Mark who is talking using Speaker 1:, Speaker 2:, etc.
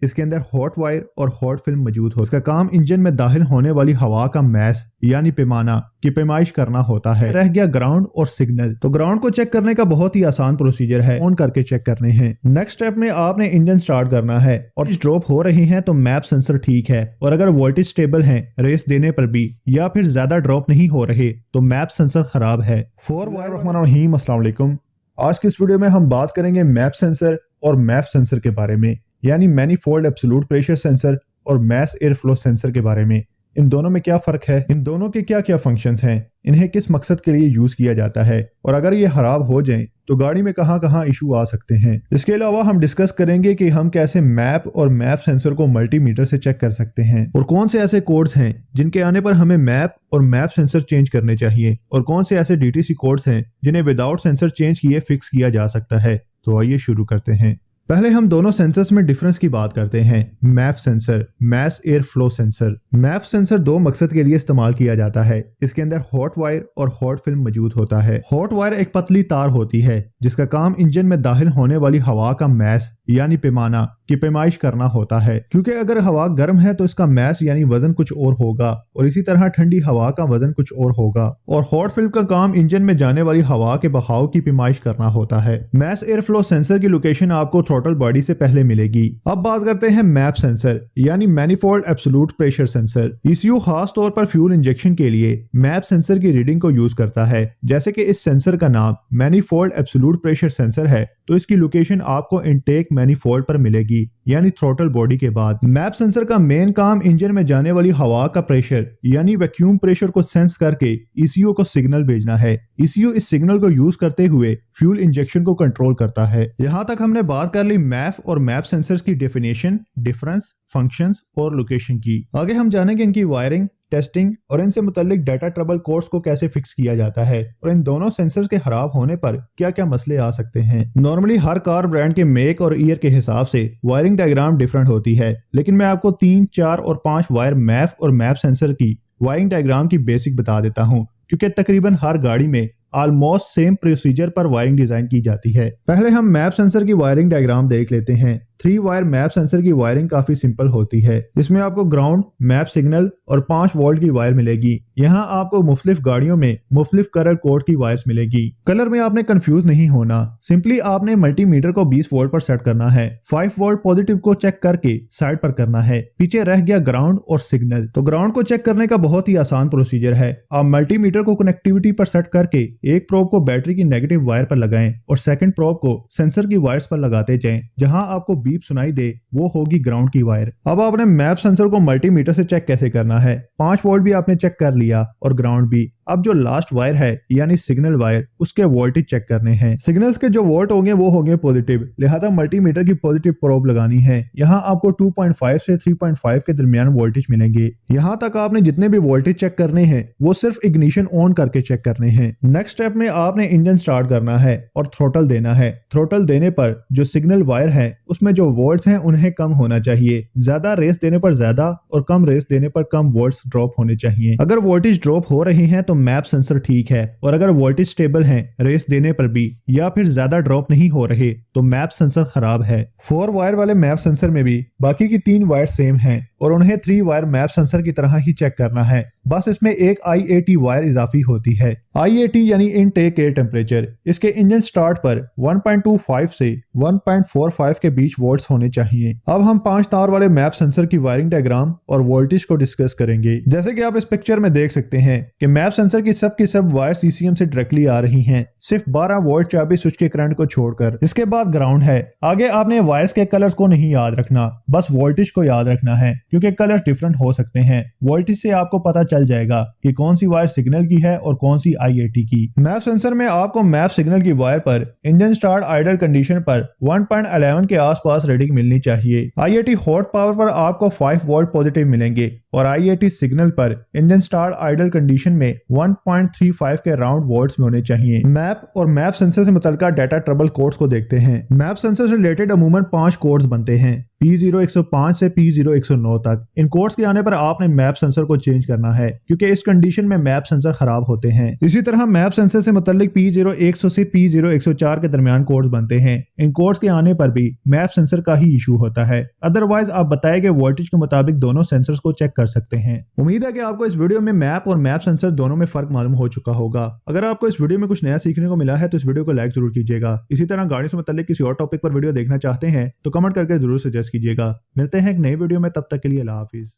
Speaker 1: इसके अंदर hot wire और हॉट फिल्म मौजूद हो। इसका काम इंजन में दाखिल होने वाली हवा का मैस यानी पैमाना की पैमाइश करना होता है। रह गया ग्राउंड और सिग्नल। तो ग्राउंड को चेक करने का बहुत ही आसान प्रोसीजर है, ऑन करके चेक करने हैं। नेक्स्ट स्टेप में आपने इंजन स्टार्ट करना है और ड्रॉप हो रही है तो मैप सेंसर ठीक है, और अगर वोल्टेज स्टेबल है रेस देने पर भी या फिर ज्यादा ड्रॉप नहीं हो रहे तो मैप सेंसर खराब है। अस्सलाम वालेकुम। आज की इस वीडियो में हम बात करेंगे मैप सेंसर और मैप सेंसर के बारे में, यानी मैनीफोल्ड एब्सोल्यूट प्रेशर सेंसर और मैस एयर फ्लो सेंसर के बारे में। इन दोनों में क्या फर्क है, इन दोनों के क्या क्या फंक्शंस हैं, इन्हें किस मकसद के लिए यूज किया जाता है, और अगर ये खराब हो जाएं तो गाड़ी में कहां कहां इशू आ सकते हैं। इसके अलावा हम डिस्कस करेंगे कि हम कैसे मैप और मैप सेंसर को मल्टीमीटर से चेक कर सकते हैं, और कौन से ऐसे कोड्स हैं जिनके आने पर हमें मैप और मैप सेंसर चेंज करने चाहिए, और कौन से ऐसे डीटीसी कोड्स हैं जिन्हें विदाउट सेंसर चेंज किए फिक्स किया जा सकता है। तो आइए शुरू करते हैं। पहले हम दोनों सेंसर्स में डिफरेंस की बात करते हैं। Map sensor, mass air flow sensor. Map sensor दो मकसद के लिए इस्तेमाल किया जाता है। इसके अंदर हॉट वायर और हॉट फिल्म मौजूद होता है। हॉट वायर एक पतली तार होती है जिसका काम इंजन में दाखिल होने वाली हवा का मैस यानी पैमाना की पैमाइश करना होता है, क्योंकि अगर हवा गर्म है तो इसका मैस यानी वजन कुछ और होगा, और इसी तरह ठंडी हवा का वजन कुछ और होगा। और हॉट फिल्म का काम इंजन में जाने वाली हवा के बहाव की पैमाइश करना होता है। मैस एयर फ्लो सेंसर की लोकेशन आपको थ्रॉटल बॉडी से पहले मिलेगी। अब बात करते हैं मैप सेंसर यानी manifold absolute pressure sensor. ECU खास तौर पर फ्यूल इंजेक्शन के लिए मैप सेंसर की रीडिंग को यूज करता है। जैसे कि इस सेंसर का नाम मैनीफोल्ड एब्सोल्यूट प्रेशर सेंसर है, तो इसकी लोकेशन आपको इनटेक मैनीफोल्ड पर मिलेगी, यानी थ्रॉटल बॉडी के बाद। मैप सेंसर का मेन काम इंजन में जाने वाली हवा का प्रेशर यानी वैक्यूम प्रेशर को सेंस करके ईसीयू को सिग्नल भेजना है। ईसीयू इस सिग्नल को यूज करते हुए फ्यूल इंजेक्शन को कंट्रोल करता है। यहाँ तक हमने बात कर ली मैप और मैप सेंसर्स की डेफिनेशन, डिफरेंस, फंक्शंस और लोकेशन की। आगे हम जानेंगे इनकी वायरिंग, टेस्टिंग और इनसे मुताल्लिक डाटा ट्रबल कोड्स को कैसे फिक्स किया जाता है, और इन दोनों सेंसर्स के खराब होने पर क्या क्या मसले आ सकते हैं। नॉर्मली हर कार ब्रांड के मेक और ईयर के हिसाब से वायरिंग डायग्राम डिफरेंट होती है, लेकिन मैं आपको 3, 4 और 5 वायर मैप और मैप सेंसर की वायरिंग डायग्राम की बेसिक बता देता हूँ, क्योंकि तकरीबन हर गाड़ी में ऑलमोस्ट सेम प्रोसीजर पर वायरिंग डिजाइन की जाती है। पहले हम मैप सेंसर की वायरिंग डायग्राम देख लेते हैं। 3 वायर मैप सेंसर की वायरिंग काफी सिंपल होती है। इसमें आपको ग्राउंड, मैप सिग्नल और 5 वोल्ट की वायर मिलेगी। यहाँ आपको मुख्तलिफ गाड़ियों में मुख्तलिफ कलर कोड की वायर्स मिलेगी। कलर में आपने कंफ्यूज नहीं होना, सिंपली आपने मल्टीमीटर को 20 वोल्ट पर सेट करना है। 5 वोल्ट पॉजिटिव को चेक करके साइड पर करना है। पीछे रह गया ग्राउंड और सिग्नल। तो ग्राउंड को चेक करने का बहुत ही आसान प्रोसीजर है। आप मल्टीमीटर को कनेक्टिविटी पर सेट करके एक प्रोब को बैटरी की नेगेटिव वायर पर लगाएं और सेकंड प्रोब को सेंसर की वायर्स पर लगाते जाएं। जहां आपको बीप सुनाई दे वो होगी ग्राउंड की वायर। अब आपने मैप सेंसर को मल्टीमीटर से चेक कैसे करना है। 5 वोल्ट भी आपने चेक कर लिया और ग्राउंड भी। अब जो लास्ट वायर है यानी सिग्नल वायर, उसके वोल्टेज चेक करने हैं। सिग्नल्स के जो वोल्ट होंगे वो होंगे पॉजिटिव, लिहाजा मल्टीमीटर की पॉजिटिव प्रोब लगानी है। यहाँ आपको 2.5 से 3.5 के दरमियान वोल्टेज मिलेंगे। यहाँ तक आपने जितने भी वोल्टेज चेक करने हैं वो सिर्फ इग्निशन ऑन करके चेक करने हैं। नेक्स्ट स्टेप में आपने इंजन स्टार्ट करना है और थ्रॉटल देना है। थ्रॉटल देने पर जो सिग्नल वायर है उसमें जो वोल्ट्स हैं उन्हें कम होना चाहिए। ज्यादा रेस देने पर ज्यादा और कम रेस देने पर कम वोल्ट्स ड्रॉप होने चाहिए। अगर वोल्टेज ड्रॉप हो रही है तो मैप सेंसर ठीक है, और अगर वोल्टेज स्टेबल है रेस देने पर भी या फिर ज्यादा ड्रॉप नहीं हो रहे तो मैप सेंसर खराब है। 4 वायर वाले मैप सेंसर में भी बाकी की 3 वायर सेम हैं और उन्हें 3 वायर मैप सेंसर की तरह ही चेक करना है, बस इसमें एक IAT वायर इजाफी होती है। IAT यानी इनटेक एयर टेम्परेचर। इसके इंजन स्टार्ट पर 1.25 से 1.45 के बीच वोल्ट्स होने चाहिए। अब हम 5 तार वाले मैप सेंसर की वायरिंग डायग्राम और वोल्टेज को डिस्कस करेंगे। जैसे कि आप इस पिक्चर में देख सकते हैं कि मैप सेंसर की सब वायर CCM से डायरेक्टली आ रही हैं, सिर्फ 12 वोल्ट चाबी स्विच के करंट को छोड़कर। इसके बाद ग्राउंड है। आगे आपने वायर्स के कलर्स को नहीं याद रखना, बस वोल्टेज को याद रखना है, क्योंकि कलर डिफरेंट हो सकते हैं। वोल्टेज से आपको पता चल जाएगा कि कौन सी वायर सिग्नल की है और कौन सी IAT की। मैप सेंसर में आपको मैप सिग्नल की वायर पर इंजन स्टार्ट आइडल कंडीशन पर 1.11 के आसपास रीडिंग मिलनी चाहिए। IAT हॉट पावर पर आपको 5 वोल्ट पॉजिटिव मिलेंगे और IAT सिग्नल पर इंजन स्टार्ट आइडल कंडीशन में 1.35 के राउंड वोल्ट्स में होने चाहिए। मैप और मैप सेंसर से मुतल्लिका डाटा ट्रबल कोड्स को देखते हैं। मैप सेंसर से रिलेटेड अमूमन 5 कोड्स बनते हैं। P0 105 से P0 109 तक। इन कोड्स के आने पर आपने मैप सेंसर को चेंज करना है क्योंकि इस कंडीशन में मैप सेंसर खराब होते हैं। इसी तरह मैप सेंसर से मुतल्लिक P0 100 से P0 104 के दरमियान कोड्स बनते हैं। इन कोड्स के आने पर भी मैप सेंसर का ही इशू होता है। अदरवाइज आप बताए गए वोल्टेज के मुताबिक दोनों सेंसर्स को चेक कर सकते हैं। उम्मीद है कि आपको इस वीडियो में मैप और मैप सेंसर दोनों में फर्क मालूम हो चुका होगा। अगर आपको इस वीडियो में कुछ नया सीखने को मिला है तो इस वीडियो को लाइक जरूर कीजिएगा। इसी तरह गाड़ी से मुतल्लिक किसी और टॉपिक पर वीडियो देखना चाहते हैं तो कमेंट करके जरूर सजेस्ट कीजिएगा। मिलते हैं एक नई वीडियो में, तब तक के लिए अल्लाह हाफिज।